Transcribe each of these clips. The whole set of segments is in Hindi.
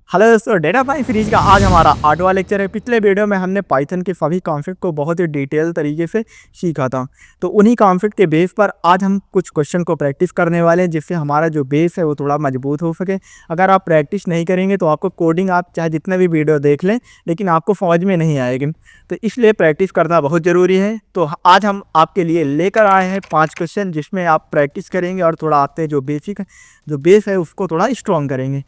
हेलो दोस्तों, डेटा साइंस सीरीज का आज हमारा आठवां लेक्चर है। पिछले वीडियो में हमने पाइथन के सभी कॉन्सेप्ट को बहुत ही डिटेल तरीके से सीखा था। तो उन्हीं कॉन्सेप्ट के बेस पर आज हम कुछ क्वेश्चन को प्रैक्टिस करने वाले हैं, जिससे हमारा जो बेस है वो थोड़ा मजबूत हो सके। अगर आप प्रैक्टिस नहीं करेंगे तो आपको कोडिंग आप चाहे जितने भी वीडियो देख लें, लेकिन आपको समझ में नहीं आएगी। तो इसलिए प्रैक्टिस करना बहुत ज़रूरी है। तो आज हम आपके लिए लेकर आए हैं 5 क्वेश्चन, जिसमें आप प्रैक्टिस करेंगे और थोड़ा आपके जो बेस है उसको थोड़ा स्ट्रॉन्ग करेंगे।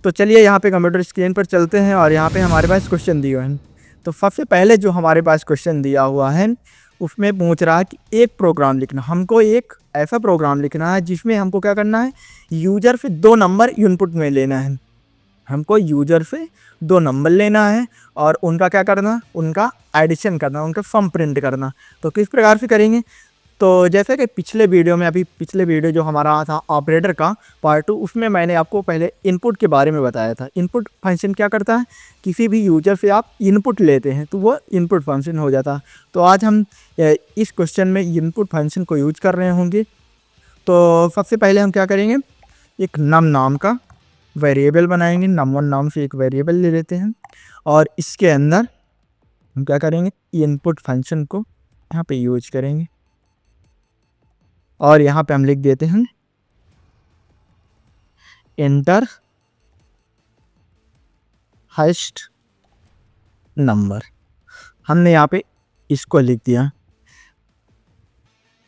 तो चलिए यहाँ पे कंप्यूटर स्क्रीन पर चलते हैं और यहाँ पे हमारे पास क्वेश्चन दिए हुए हैं। तो सबसे पहले जो हमारे पास क्वेश्चन दिया हुआ है उसमें पूछ रहा है कि एक प्रोग्राम लिखना। हमको एक ऐसा प्रोग्राम लिखना है जिसमें हमको क्या करना है, यूजर से 2 नंबर इनपुट में लेना है। हमको यूजर से 2 नंबर लेना है और उनका क्या करना, उनका एडिशन करना, उनका सम प्रिंट करना। तो किस प्रकार से करेंगे, तो जैसे कि पिछले वीडियो जो हमारा था ऑपरेटर का पार्ट 2, उसमें मैंने आपको पहले इनपुट के बारे में बताया था। इनपुट फंक्शन क्या करता है, किसी भी यूजर से आप इनपुट लेते हैं तो वो इनपुट फंक्शन हो जाता है। तो आज हम इस क्वेश्चन में इनपुट फंक्शन को यूज कर रहे होंगे। तो सबसे पहले हम क्या करेंगे, एक नम नाम का वेरिएबल बनाएंगे। num1 नाम से एक वेरिएबल ले लेते हैं और इसके अंदर हम क्या करेंगे, इनपुट फंक्शन को यहाँ पे यूज करेंगे और यहाँ पे हम लिख देते हैं एंटर हाईएस्ट नंबर। हमने यहाँ पे इसको लिख दिया,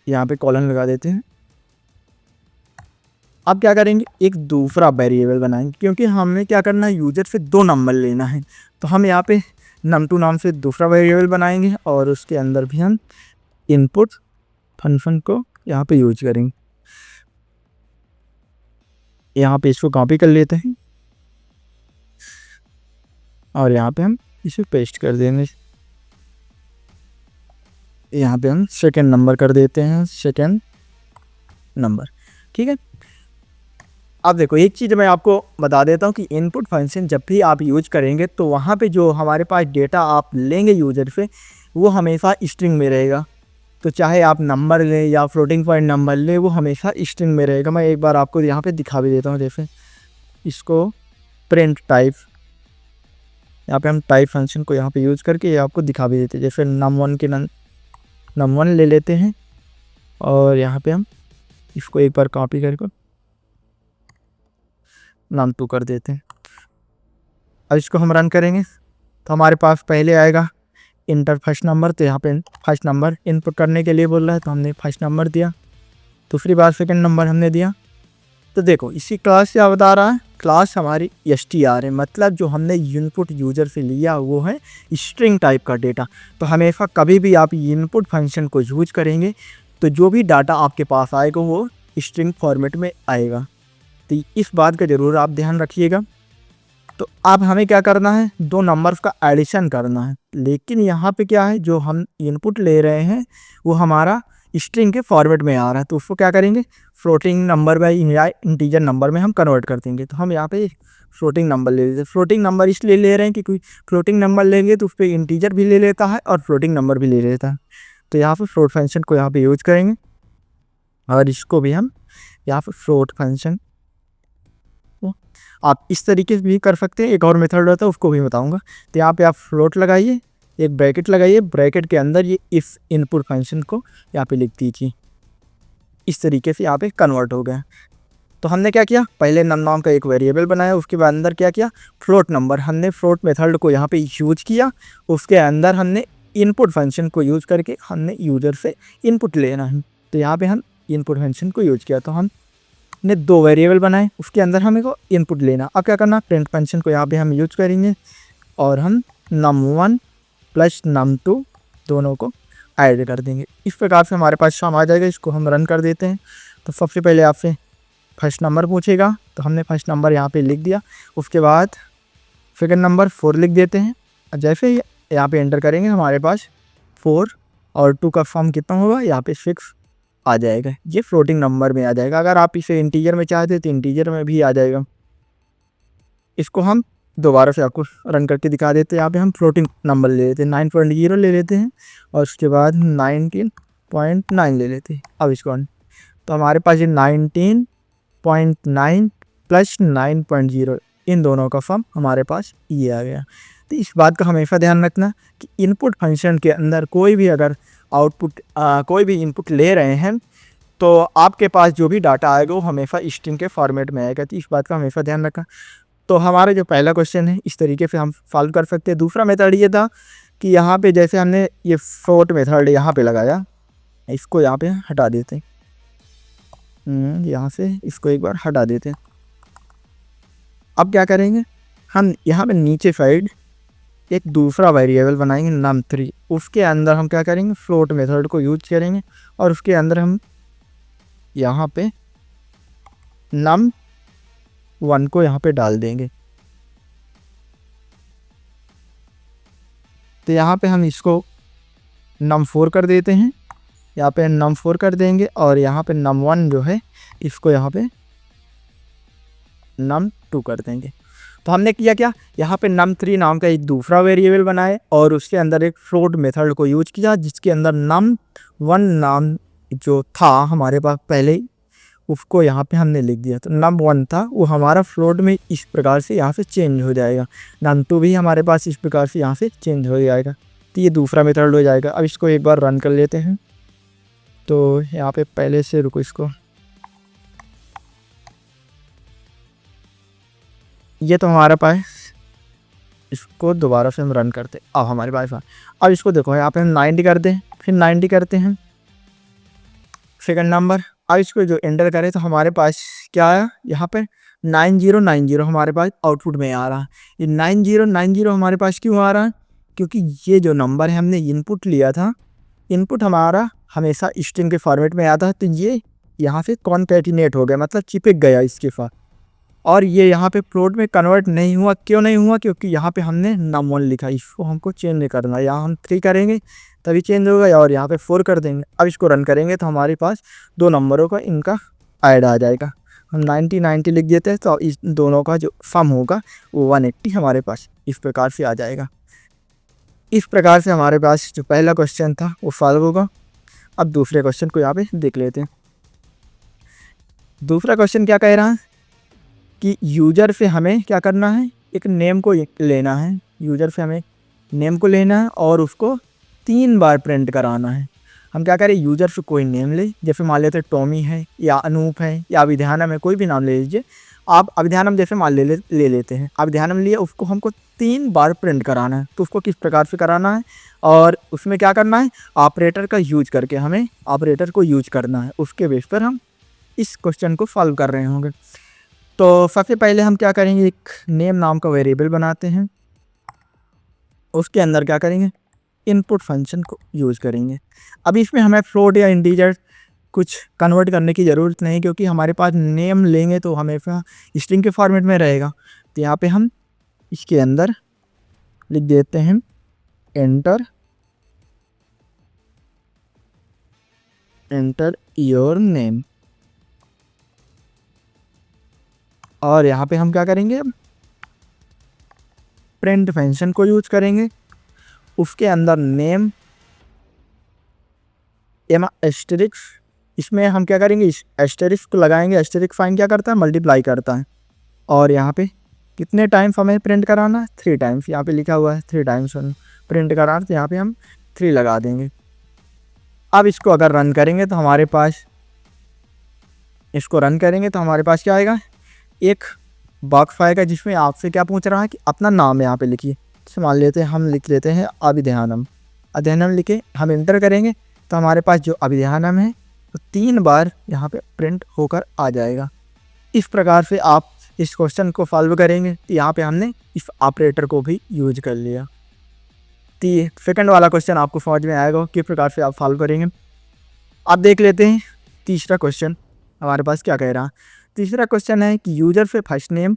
यहाँ पे कॉलन लगा देते हैं। अब क्या करेंगे, एक दूसरा वेरिएबल बनाएंगे, क्योंकि हमने क्या करना है, यूजर से 2 नंबर लेना है। तो हम यहाँ पे num2 नाम से दूसरा वेरिएबल बनाएंगे और उसके अंदर भी हम इनपुट फंक्शन को यहाँ पे यूज करेंगे। यहाँ पे इसको कॉपी कर लेते हैं और यहाँ पे हम इसे पेस्ट कर देंगे। यहाँ पे हम सेकंड नंबर कर देते हैं, सेकंड नंबर। ठीक है। अब देखो, एक चीज़ मैं आपको बता देता हूँ कि इनपुट फंक्शन जब भी आप यूज करेंगे तो वहाँ पे जो हमारे पास डेटा आप लेंगे यूजर से, वो हमेशा स्ट्रिंग में रहेगा। तो चाहे आप नंबर लें या फ्लोटिंग पॉइंट नंबर लें, वो हमेशा स्ट्रिंग में रहेगा। मैं एक बार आपको यहाँ पे दिखा भी देता हूँ। जैसे इसको प्रिंट टाइप, यहाँ पे हम टाइप फंक्शन को यहाँ पे यूज़ करके ये आपको दिखा भी देते हैं। जैसे num1 ले लेते हैं और यहाँ पे हम इसको एक बार कॉपी करके num2 कर देते हैं। अब इसको हम रन करेंगे तो हमारे पास पहले आएगा इंटर फर्स्ट नंबर। तो यहाँ पे फर्स्ट नंबर इनपुट करने के लिए बोल रहा है, तो हमने फर्स्ट नंबर दिया। दूसरी बार सेकंड नंबर हमने दिया। तो देखो, इसी क्लास से बता रहा है, क्लास हमारी str है, मतलब जो हमने इनपुट यूजर से लिया वो है स्ट्रिंग टाइप का डेटा। तो हमेशा कभी भी आप इनपुट फंक्शन को यूज करेंगे तो जो भी डाटा आपके पास आएगा वो स्ट्रिंग फॉर्मेट में आएगा। तो इस बात का ज़रूर आप ध्यान रखिएगा। तो अब हमें क्या करना है, 2 नंबर्स का एडिशन करना है। लेकिन यहाँ पे क्या है, जो हम इनपुट ले रहे हैं वो हमारा स्ट्रिंग के फॉर्मेट में आ रहा है। तो उसको क्या करेंगे, फ्लोटिंग नंबर में या इंटीजर नंबर में हम कन्वर्ट कर देंगे। तो हम यहाँ पे फ्लोटिंग नंबर ले लेते हैं। फ्लोटिंग नंबर इसलिए ले रहे हैं कि कोई फ्लोटिंग नंबर लेंगे तो उस पर इंटीजर भी ले लेता है और फ्लोटिंग नंबर भी ले लेता है। तो यहाँ पर फ्लोट फंक्शन को यहाँ पर यूज करेंगे और इसको भी हम यहाँ पर फ्लोट फंक्शन, आप इस तरीके से भी कर सकते हैं। एक और मेथड रहता है, उसको भी बताऊंगा। तो यहाँ पे आप फ्लोट लगाइए, एक ब्रैकेट लगाइए, ब्रैकेट के अंदर ये इस इनपुट फंक्शन को यहाँ पे लिख दीजिए। इस तरीके से यहाँ पे कन्वर्ट हो गया। तो हमने क्या किया, पहले नम नाम का एक वेरिएबल बनाया, उसके बाद अंदर क्या किया, फ्लोट नंबर, हमने फ्लोट मेथड को यहाँ पे यूज किया। उसके अंदर हमने इनपुट फंक्शन को यूज करके हमने यूजर से इनपुट लेना है। तो यहाँ पे हम इनपुट फंक्शन को यूज किया। तो हम ने 2 वेरिएबल बनाए, उसके अंदर हमें को इनपुट लेना। अब क्या करना, प्रिंट फंक्शन को यहाँ पे हम यूज करेंगे और हम num1 प्लस num2 दोनों को ऐड कर देंगे। इस प्रकार से हमारे पास सम आ जाएगा। इसको हम रन कर देते हैं। तो सबसे पहले आपसे फर्स्ट नंबर पूछेगा, तो हमने फर्स्ट नंबर यहाँ पे लिख दिया। उसके बाद सेकंड नंबर 4 लिख देते हैं। जैसे ही यहाँ पे एंटर करेंगे हमारे पास 4 और 2 का सम कितना होगा, यहाँ पे 6 आ जाएगा। ये फ्लोटिंग नंबर में आ जाएगा। अगर आप इसे इंटीजर में चाहते तो इंटीजर में भी आ जाएगा। इसको हम दोबारा से आपको रन करके दिखा देते हैं। यहाँ पे हम फ्लोटिंग नंबर ले लेते हैं, 9.0 ले लेते हैं और उसके बाद 19.9 ले लेते हैं। अब इसको तो हमारे पास ये 19.9 प्लस 9.0 इन दोनों का फॉर्म हमारे पास ये आ गया। तो इस बात का हमेशा ध्यान रखना कि इनपुट फंक्शन के अंदर कोई भी अगर आउटपुट कोई भी इनपुट ले रहे हैं तो आपके पास जो भी डाटा आएगा वो हमेशा स्ट्रिंग के फॉर्मेट में आएगा। तो इस बात का हमेशा ध्यान रखना। तो हमारा जो पहला क्वेश्चन है इस तरीके से हम सॉल्व कर सकते हैं। दूसरा मेथड ये था कि यहाँ पे जैसे हमने ये फ्लोट मेथड यहाँ पे लगाया, इसको यहाँ पे हटा देते हैं, यहाँ से इसको एक बार हटा देते हैं। अब क्या करेंगे, हम यहाँ पे नीचे साइड एक दूसरा वेरिएबल बनाएंगे num3। उसके अंदर हम क्या करेंगे, फ्लोट मेथड को यूज करेंगे और उसके अंदर हम यहाँ पे num1 को यहाँ पे डाल देंगे। तो यहाँ पे हम इसको num4 कर देते हैं, यहाँ पे num4 कर देंगे और यहाँ पे num1 जो है इसको यहाँ पे num2 कर देंगे। तो हमने किया क्या, यहाँ पे num3 नाम का एक दूसरा वेरिएबल बनाए और उसके अंदर एक फ्लोट मेथड को यूज किया जिसके अंदर num1 नाम जो था हमारे पास पहले ही, उसको यहाँ पे हमने लिख दिया। तो num1 था वो हमारा फ्लोट में इस प्रकार से यहाँ से चेंज हो जाएगा, num2 भी हमारे पास इस प्रकार से यहाँ से चेंज हो जाएगा। तो ये दूसरा मेथड हो जाएगा। अब इसको एक बार रन कर लेते हैं। तो यहाँ पे पहले से रुको, इसको ये तो हमारे पास, इसको दोबारा से हम रन करते। अब हमारे पास अब इसको देखो यहाँ पे हम 90 कर दें, फिर 90 करते हैं सेकंड नंबर। अब इसको जो एंटर करें तो हमारे पास क्या आया, यहाँ पे 9090 हमारे पास आउटपुट में आ रहा है। ये 9090 हमारे पास क्यों आ रहा है, क्योंकि ये जो नंबर है हमने इनपुट लिया था, इनपुट हमारा हमेशा स्ट्रिंग के फॉर्मेट में आता है। तो ये यहाँ से कॉन्कैटिनेट हो गया, मतलब चिपक गया इसके साथ, और ये यहाँ पे फ्लोट में कन्वर्ट नहीं हुआ। क्यों नहीं हुआ, क्योंकि यहाँ पे हमने num1 लिखा, इसको हमको चेंज नहीं करना। यहाँ हम 3 करेंगे तभी चेंज होगा, और यहाँ पे 4 कर देंगे। अब इसको रन करेंगे तो हमारे पास दो नंबरों का इनका ऐड आ जाएगा। हम 90 लिख देते हैं तो इस दोनों का जो सम होगा वो 180 हमारे पास इस प्रकार से आ जाएगा। इस प्रकार से हमारे पास जो पहला क्वेश्चन था वो सॉल्व होगा। अब दूसरे क्वेश्चन को यहाँ पे देख लेते हैं। दूसरा क्वेश्चन क्या कह रहा है कि यूज़र से हमें क्या करना है, एक नेम को लेना है। यूज़र से हमें नेम को लेना है और उसको 3 बार प्रिंट कराना है। हम क्या करें, यूज़र से कोई नेम ले, जैसे मान लेते टॉमी है या अनूप है या अभिध्यानम है, कोई भी नाम ले लीजिए आप। अभिध्यानम जैसे मान ले लेते हैं, अभिध्यानम लिए, उसको हमको 3 बार प्रिंट कराना है। तो उसको किस प्रकार से कराना है और उसमें क्या करना है, ऑपरेटर का यूज करके हमें ऑपरेटर को यूज करना है। उसके बेस पर हम इस क्वेश्चन को सॉल्व कर रहे होंगे। तो सबसे पहले हम क्या करेंगे, एक नेम नाम का वेरिएबल बनाते हैं। उसके अंदर क्या करेंगे, इनपुट फंक्शन को यूज़ करेंगे। अब इसमें हमें फ्लोट या इंटीजर कुछ कन्वर्ट करने की ज़रूरत नहीं, क्योंकि हमारे पास नेम लेंगे तो हमेशा स्ट्रिंग के फॉर्मेट में रहेगा। तो यहाँ पे हम इसके अंदर लिख देते हैं एंटर योर नेम, और यहाँ पे हम क्या करेंगे, प्रिंट फंक्शन को यूज करेंगे। उसके अंदर नेम एस्टेरिक्स, इसमें हम क्या करेंगे, एस्टेरिक्स को लगाएंगे। एस्टेरिक्स फाइन क्या करता है, मल्टीप्लाई करता है। और यहाँ पे कितने टाइम्स हमें प्रिंट कराना है, 3 टाइम्स। यहाँ पे लिखा हुआ है 3 टाइम्स प्रिंट कराना, तो यहाँ पे हम 3 लगा देंगे। अब इसको अगर रन करेंगे तो हमारे पास, इसको रन करेंगे तो हमारे पास क्या आएगा, एक बॉक्स आएगा जिसमें आपसे क्या पूछ रहा है कि अपना नाम यहाँ पे लिखिए। तो मान लेते हैं, हम लिख लेते हैं अभिध्यानम लिखे, हम इंटर करेंगे तो हमारे पास जो अभिध्यानम है तो 3 बार यहाँ पे प्रिंट होकर आ जाएगा। इस प्रकार से आप इस क्वेश्चन को सॉल्व करेंगे। तो यहाँ पे हमने इस ऑपरेटर को भी यूज कर लिया। तो ये सेकंड वाला क्वेश्चन आपको समझ में आएगा किस प्रकार से आप सॉल्व करेंगे। अब देख लेते हैं तीसरा क्वेश्चन हमारे पास क्या कह रहा है। तीसरा क्वेश्चन है कि यूज़र से फर्स्ट नेम,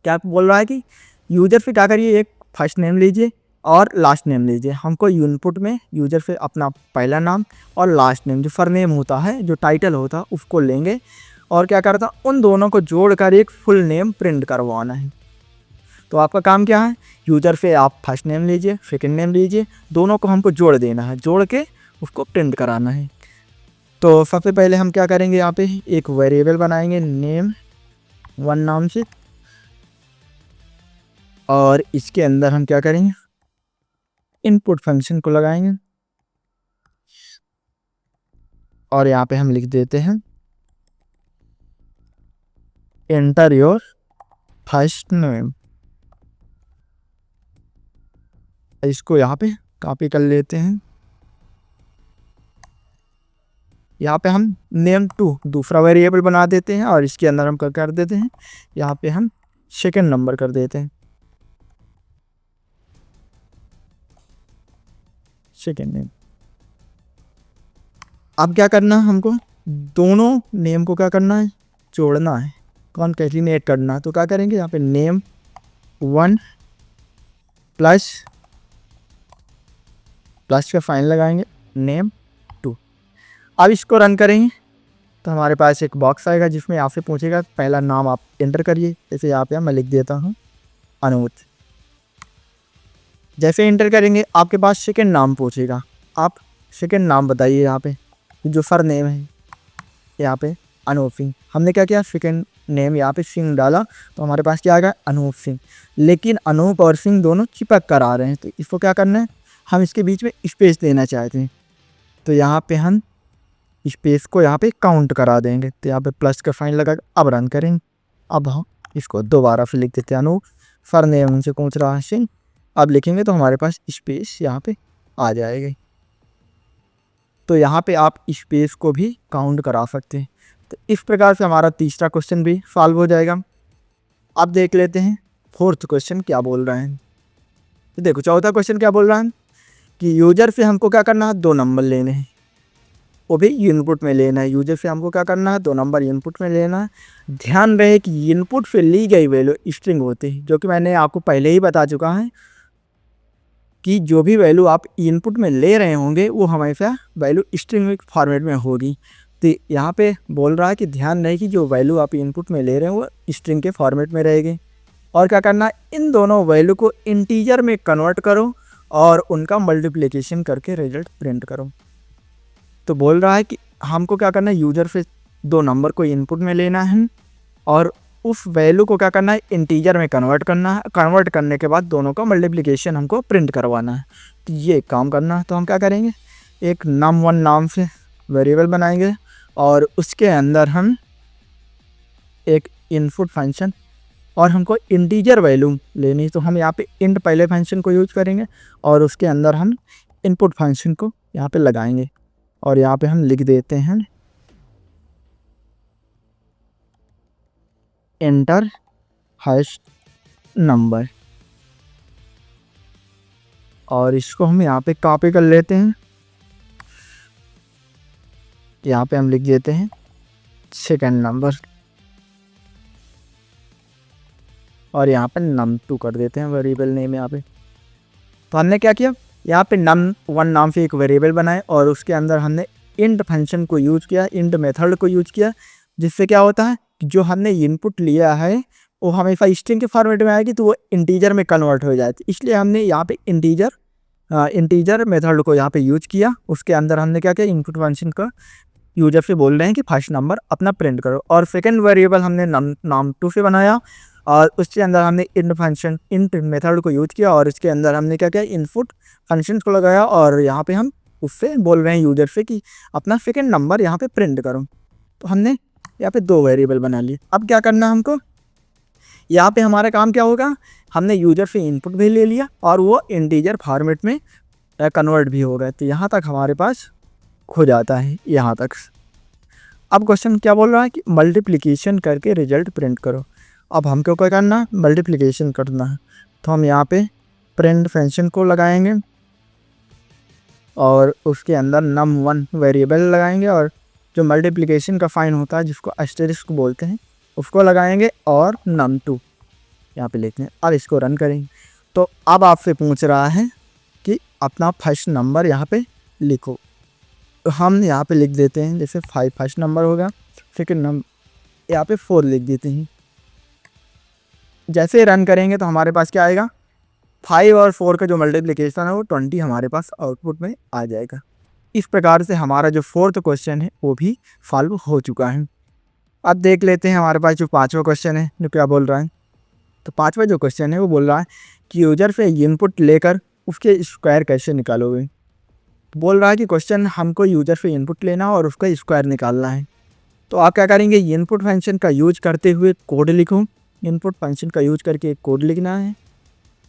क्या बोल रहा है कि यूज़र से क्या करिए, एक फर्स्ट नेम लीजिए और लास्ट नेम लीजिए। हमको इनपुट में यूज़र से अपना पहला नाम और लास्ट नेम जो सरनेम होता है, जो टाइटल होता है, उसको लेंगे और क्या करता, उन दोनों को जोड़कर एक फुल नेम प्रिंट करवाना है। तो आपका काम क्या है, यूज़र से आप फर्स्ट नेम लीजिए, सेकंड नेम लीजिए, दोनों को हमको जोड़ देना है, जोड़ के उसको प्रिंट कराना है। तो सबसे पहले हम क्या करेंगे, यहाँ पे एक वेरिएबल बनाएंगे नेम1 नाम से। और इसके अंदर हम क्या करेंगे, इनपुट फंक्शन को लगाएंगे और यहाँ पे हम लिख देते हैं एंटर योर फर्स्ट नेम। इसको यहाँ पे कॉपी कर लेते हैं। यहाँ पे हम नेम टू दूसरा वेरिएबल बना देते हैं और इसके अंदर हम कर देते हैं, यहाँ पे हम सेकंड नंबर कर देते हैं, सेकंड नेम। अब क्या करना है, हमको दोनों नेम को क्या करना है, जोड़ना है, कॉन्कैटिनेट करना है। तो क्या करेंगे, यहाँ पे नेम 1 प्लस का फाइन लगाएंगे नेम 2। अब इसको रन करेंगे तो हमारे पास एक बॉक्स आएगा जिसमें आपसे पूछेगा पहला नाम आप एंटर करिए। जैसे यहाँ पे मैं लिख देता हूँ अनूज। जैसे एंटर करेंगे आपके पास सेकंड नाम पूछेगा, आप सेकंड नाम बताइए। यहाँ पे जो फर नेम है यहाँ पे अनूप सिंह, हमने क्या किया, सेकंड नेम यहाँ पे सिंह डाला तो हमारे पास क्या आ गया, अनूप सिंह। लेकिन अनूप और सिंह दोनों चिपक कर आ रहे हैं, तो इसको क्या करना है, हम इसके बीच में स्पेस देना चाहते हैं। तो यहाँ पे हम स्पेस को यहाँ पे काउंट करा देंगे। तो यहाँ पे प्लस का फाइन लगा, अब रन करेंगे। अब हम इसको दोबारा फिर लिख देते हैं अनूप, फर नेम हमसे पूछ रहा है सिंह। अब लिखेंगे तो हमारे पास स्पेस यहाँ पे आ जाएगी। तो यहाँ पे आप स्पेस को भी काउंट करा सकते हैं। तो इस प्रकार से हमारा तीसरा क्वेश्चन भी सॉल्व हो जाएगा। अब देख लेते हैं फोर्थ क्वेश्चन क्या बोल रहे हैं। तो देखो चौथा क्वेश्चन क्या बोल रहा है कि यूजर से हमको क्या करना है, 2 नंबर लेने हैं, वो भी इनपुट में लेना है। यूजर से हमको क्या करना है, 2 नंबर इनपुट में लेना है। ध्यान रहे कि इनपुट से ली गई वैल्यू स्ट्रिंग होती है, जो कि मैंने आपको पहले ही बता चुका है कि जो भी वैल्यू आप इनपुट में ले रहे होंगे वो हमेशा वैल्यू स्ट्रिंग फॉर्मेट में होगी। तो यहाँ पे बोल रहा है कि ध्यान रहे कि जो वैल्यू आप इनपुट में ले रहे हैं वो स्ट्रिंग के फॉर्मेट में रहेगी। और क्या करना है, इन दोनों वैल्यू को इंटीजर में कन्वर्ट करो और उनका मल्टीप्लिकेशन करके रिजल्ट प्रिंट करो। तो बोल रहा है कि हमको क्या करना है, यूजर से 2 नंबर को इनपुट में लेना है और उस वैल्यू को क्या करना है, इंटीजर में कन्वर्ट करना है। कन्वर्ट करने के बाद दोनों का मल्टीप्लिकेशन हमको प्रिंट करवाना है। तो ये काम करना है। तो हम क्या करेंगे, एक num1 नाम से वेरिएबल बनाएंगे और उसके अंदर हम एक इनपुट फंक्शन और हमको इंटीजर वैल्यू लेनी। तो हम यहाँ पे इंट पहले फंक्शन को यूज करेंगे और उसके अंदर हम इनपुट फंक्शन को यहाँ पे लगाएंगे और यहाँ पे हम लिख देते हैं एंटर फर्स्ट नंबर। और इसको हम यहाँ पे कॉपी कर लेते हैं। यहाँ पे हम लिख देते हैं सेकंड नंबर और यहाँ पे num2 कर देते हैं वेरिएबल नेम यहाँ पे। तो हमने क्या किया, यहाँ पे num1 नाम से एक वेरिएबल बनाए और उसके अंदर हमने इंट फंक्शन को यूज किया, इंट मेथड को यूज किया, जिससे क्या होता है कि जो हमने इनपुट लिया है वो हमेशा स्ट्रिंग के फॉर्मेट में आएगी तो वो इंटीजर में कन्वर्ट हो जाती है। इसलिए हमने यहाँ पे इंटीजर मेथड को यहाँ पे यूज किया। उसके अंदर हमने क्या किया, इनपुट फंक्शन का यूजर से बोल रहे हैं कि फर्स्ट नंबर अपना प्रिंट करो। और सेकंड वेरिएबल हमने num2 से बनाया और उसके अंदर हमने इंट मेथड को यूज किया और इसके अंदर हमने क्या किया, इनपुट फंक्शन को लगाया और यहाँ पे हम उससे बोल रहे हैं यूजर से कि अपना सेकंड नंबर यहाँ पे प्रिंट करो। तो हमने यहाँ पे 2 वेरिएबल बना लिए। अब क्या करना हमको, यहाँ पे हमारा काम क्या होगा, हमने यूजर से इनपुट भी ले लिया और वो इंटीजर फॉर्मेट में कन्वर्ट भी हो गए। तो यहाँ तक हमारे पास हो जाता है, यहाँ तक। अब क्वेश्चन क्या बोल रहा है कि मल्टीप्लिकेशन करके रिजल्ट प्रिंट करो। अब हमको क्या करना है, मल्टीप्लिकेशन करना है। तो हम यहाँ पे प्रिंट फंक्शन को लगाएंगे और उसके अंदर num1 वेरिएबल लगाएंगे और जो मल्टीप्लिकेशन का फाइन होता है जिसको एस्टेरिस्क बोलते हैं उसको लगाएंगे और num2 यहाँ पे लिखते हैं। अब इसको रन करेंगे तो अब आपसे पूछ रहा है कि अपना फर्स्ट नंबर यहाँ पे लिखो। तो हम यहाँ पे लिख देते हैं, जैसे 5 फर्स्ट नंबर होगा, सेकंड नंबर यहाँ पे 4 लिख देते हैं। जैसे रन करेंगे तो हमारे पास क्या आएगा, 5 और 4 का जो मल्टीप्लिकेशन है वो 20 हमारे पास आउटपुट में आ जाएगा। इस प्रकार से हमारा जो फोर्थ क्वेश्चन है वो भी सॉल्व हो चुका है। अब देख लेते हैं हमारे पास जो 5वां क्वेश्चन है जो क्या बोल रहा है तो पांचवा जो क्वेश्चन है वो बोल रहा है कि यूजर से इनपुट लेकर उसके स्क्वायर कैसे निकालोगे। बोल रहा है कि क्वेश्चन हमको यूजर से इनपुट लेना और उसका स्क्वायर निकालना है। तो आप क्या करेंगे, इनपुट फंक्शन का यूज करते हुए कोड लिखो। इनपुट फंक्शन का यूज करके एक कोड लिखना है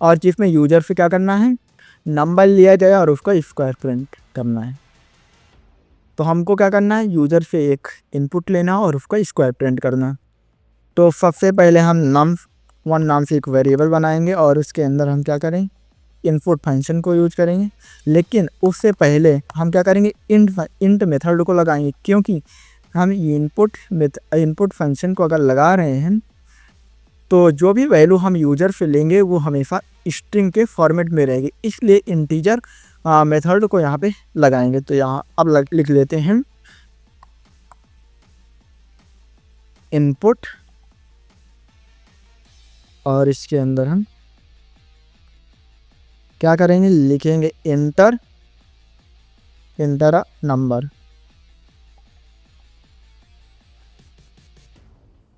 और जिसमें यूजर से क्या करना है, नंबर लिया जाए और उसका स्क्वायर प्रिंट करना है। तो हमको क्या करना है, यूजर से एक इनपुट लेना और उसका स्क्वायर प्रिंट करना। तो सबसे पहले हम num1 नाम से एक वेरिएबल बनाएंगे और उसके अंदर हम क्या करेंगे, इनपुट फंक्शन को यूज करेंगे। लेकिन उससे पहले हम क्या करेंगे, इंट मेथड को लगाएंगे, क्योंकि हम इनपुट फंक्शन को अगर लगा रहे हैं तो जो भी वैल्यू हम यूजर से लेंगे वो हमेशा स्ट्रिंग के फॉर्मेट में रहेगी, इसलिए इंटीजर मेथड को यहाँ पे लगाएंगे। तो यहाँ अब लिख लेते हैं इनपुट और इसके अंदर हम क्या करेंगे, लिखेंगे इंटर अ नंबर।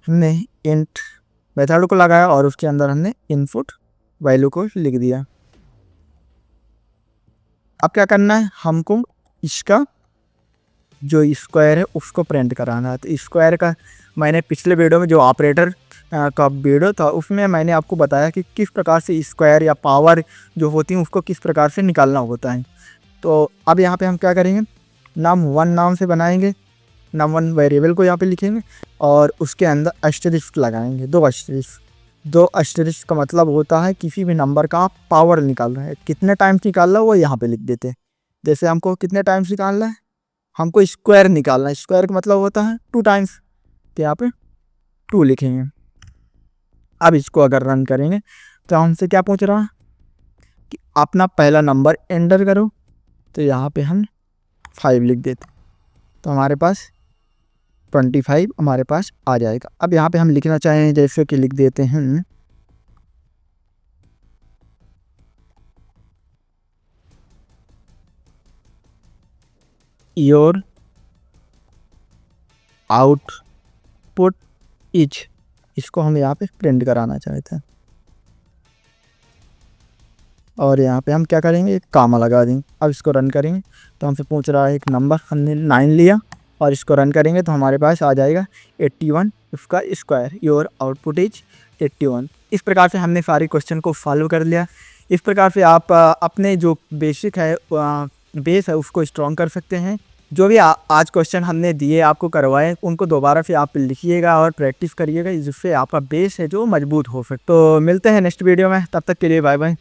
हमने इंट मेथड को लगाया और उसके अंदर हमने इनपुट वैल्यू को लिख दिया। अब क्या करना है, हमको इसका जो स्क्वायर है उसको प्रिंट कराना है। तो स्क्वायर का मैंने पिछले वीडियो में जो ऑपरेटर का वीडियो था उसमें मैंने आपको बताया कि किस प्रकार से स्क्वायर या पावर जो होती है उसको किस प्रकार से निकालना होता है। तो अब यहाँ पे हम क्या करेंगे, num1 नाम से बनाएंगे, num1 वेरिएबल को यहाँ पे लिखेंगे और उसके अंदर एस्टेरिस्क लगाएंगे, दो एस्टेरिस्क का मतलब होता है किसी भी नंबर का आप पावर निकाल रहे हैं, कितने टाइम्स निकाल रहा है वो यहाँ पे लिख देते हैं। जैसे हमको कितने टाइम्स निकालना है, हमको स्क्वायर निकालना है, स्क्वायर का मतलब होता है 2 टाइम्स, तो यहाँ पे 2 लिखेंगे। अब इसको अगर रन करेंगे तो हमसे क्या पूछ रहा है कि अपना पहला नंबर एंटर करो। तो यहाँ पे हम 5 लिख देते, तो हमारे पास 25 हमारे पास आ जाएगा। अब यहाँ पे हम लिखना चाहें जैसे कि लिख देते हैं योर आउटपुट इज, इसको हम यहाँ पे प्रिंट कराना चाहते हैं और यहाँ पे हम क्या करेंगे, एक कामा लगा देंगे। अब इसको रन करेंगे तो हमसे पूछ रहा है एक नंबर, हमने 9 लिया और इसको रन करेंगे तो हमारे पास आ जाएगा 81 उसका स्क्वायर, योर आउटपुट इज 81। इस प्रकार से हमने सारे क्वेश्चन को फॉलो कर लिया। इस प्रकार से आप अपने जो बेसिक है बेस है उसको स्ट्रॉन्ग कर सकते हैं। जो भी आज क्वेश्चन हमने दिए आपको करवाए उनको दोबारा से आप लिखिएगा और प्रैक्टिस करिएगा, जिससे आपका बेस है जो मजबूत हो सके। तो मिलते हैं नेक्स्ट वीडियो में, तब तक के लिए बाय बाय।